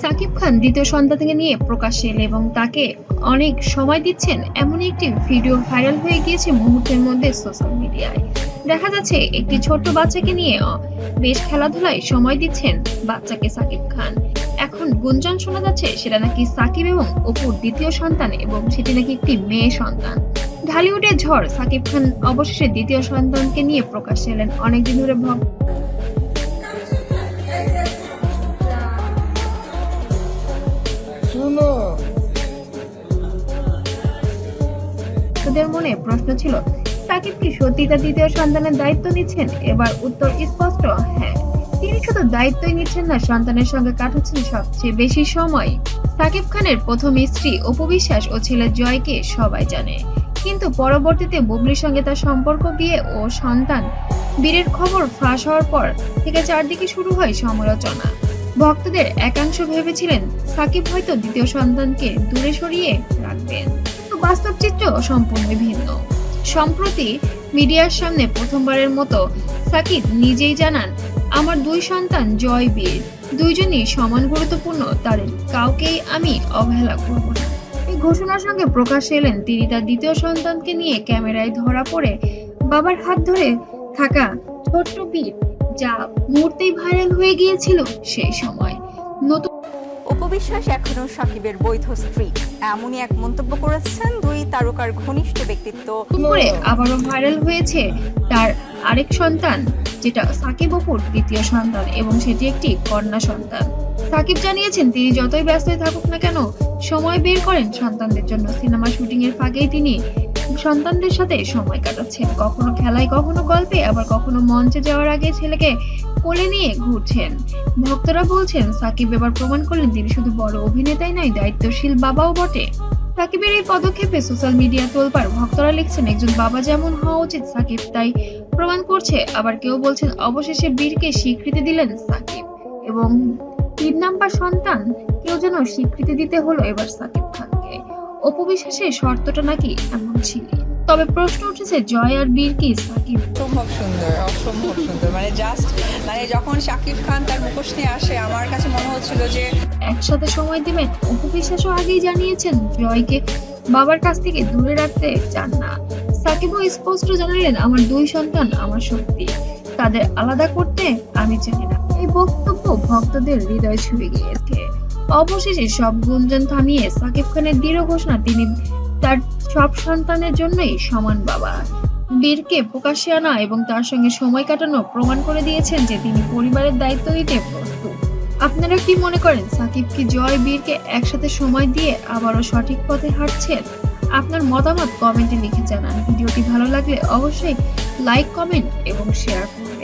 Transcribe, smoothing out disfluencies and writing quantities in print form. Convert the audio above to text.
সাকিব খান দ্বিতীয় সন্তানকে নিয়ে প্রকাশ্যে এলে এবং তাকে অনেক সময় দিচ্ছেন এমন একটি ভিডিও ভাইরাল হয়ে গিয়েছে মুহূর্তের মধ্যে সোশ্যাল মিডিয়ায়। দেখা যাচ্ছে একটি ছোট্ট বাচ্চাকে নিয়ে বেশ খেলাধুলায় সময় দিচ্ছেন বাচ্চাকে সাকিব খান। এখন গুঞ্জন শোনা যাচ্ছে সেটা নাকি সাকিব এবং অপুর দ্বিতীয় সন্তান এবং সেটি নাকি একটি মেয়ে সন্তান। ঢালিউডের ঝড় সাকিব খান অবশেষে দ্বিতীয় সন্তানকে নিয়ে প্রকাশ্যে এলেন। অনেকদিন ধরে ভক্তদের মনে প্রশ্ন ছিল, সাকিব কি সত্যি তার দ্বিতীয় সন্তানের দায়িত্ব নিচ্ছেন? এবার উত্তর স্পষ্ট, হ্যাঁ। তিনি শুধু দায়িত্বই নিচ্ছেন না, সন্তানের সঙ্গে কাটাচ্ছেন সবচেয়ে বেশি সময়। সাকিব খানের প্রথম স্ত্রী অপু বিশ্বাস ও ছেলে জয়কে সবাই জানে, কিন্তু পরবর্তীতে বুবলির সঙ্গে তার সম্পর্ক, বিয়ে ও সন্তান বীরের খবর ফাঁস হওয়ার পর থেকে চারদিকে শুরু হয় সমালোচনা। ভক্তদের একাংশ ভেবেছিলেন সাকিব হয়তো দ্বিতীয় সন্তানকে দূরে সরিয়ে রাখবেন, তো বাস্তব চিত্র সম্পূর্ণ ভিন্ন। সম্প্রতি মিডিয়ার সামনে প্রথমবারের মতো সাকিব নিজেই জানান, আমার দুই সন্তান জয় বীর দুইজনই সমান গুরুত্বপূর্ণ, তাদের কাউকেই আমি অবহেলা করব না। এই ঘোষণার সঙ্গে প্রকাশ্যে এলেন তিনি তার দ্বিতীয় সন্তানকে নিয়ে ক্যামেরায় ধরা পড়ে বাবার হাত ধরে থাকা ছোট্ট বীর, যা মুহূর্তেই ভাইরাল হয়ে গিয়েছিল সেই সময়। নতুন অপু বিশ্বাস এখনো সাকিবের বৈধ স্ত্রী, এমনই এক মন্তব্য করেছেন দুই তারকার ঘনিষ্ঠ ব্যক্তিত্ব। করে আবারও ভাইরাল হয়েছে তার আরেক সন্তান, যেটা সাকিব অপুর দ্বিতীয় সন্তান এবং সেটি একটি কন্যা সন্তান। সাকিব জানিয়েছেন তিনি যতই ব্যস্তই থাকুক না কেন সময় বের করেন সন্তানদের জন্য। সিনেমা শুটিং এর ফাঁকেই তিনি সন্তানদের সাথে সময় কাটাচ্ছেন, কখনো খেলায়, কখনো গল্পে, আবার কখনো মঞ্চে যাওয়ার আগে ছেলেকে কোলে নিয়ে ঘুরছেন। ভক্তরা বলছেন সাকিব এবার প্রমাণ করলেন তিনি শুধু বড় অভিনেতাই নয়, দায়িত্বশীল বাবাও বটে। সাকিবের এই পদক্ষেপে সোশ্যাল মিডিয়া তোলপাড়। ভক্তরা লিখছেন একজন বাবা যেমন হওয়া উচিত সাকিব তাই প্রমাণ করছে, আবার কেউ বলছেন অবশেষে বীরকে স্বীকৃতি দিলেন সাকিব এবং 3 নাম্বার সন্তান কেউ যেন স্বীকৃতি দিতে হলো এবার সাকিব খানকে। অপু বিশ্বাসের শর্তটা নাকি এমন ছিল। তবে প্রশ্ন উঠেছে জয় আর বীর কি সাকিব? অসম্ভব সুন্দর, অসম্ভব সুন্দর, মানে যখন শাকিব খান তার মুখোশ নিয়ে আসে আমার কাছে মনে হচ্ছিল যে একসাথে সময় দিবেন। অপু বিশ্বাসও আগেই জানিয়েছেন জয়কে বাবার কাছ থেকে দূরে রাখতে চান না। সাকিবও স্পষ্ট জানালেন আমার দুই সন্তান আমার শক্তি, তাদের আলাদা করতে আমি চাই না। এই বক্তব্য ভক্তদের হৃদয় ছুঁয়ে গিয়েছে। অবশেষে সব গুঞ্জন থামিয়ে সাকিব খানের দৃঢ় ঘোষণা তিনি তার সব সন্তানের জন্যই সমান বাবা। বীরকে প্রকাশ্যে আনা এবং তার সঙ্গে সময় কাটানো প্রমাণ করে দিয়েছেন যে তিনি পরিবারের দায়িত্ব নিতে প্রস্তুত। আপনারা কি মনে করেন সাকিব কি জয় বীরকে একসাথে সময় দিয়ে আবারও সঠিক পথে হাঁটছেন? আপনার মতামত কমেন্টে লিখে জানান। ভিডিওটি ভালো লাগলে অবশ্যই লাইক, কমেন্ট এবং শেয়ার করুন।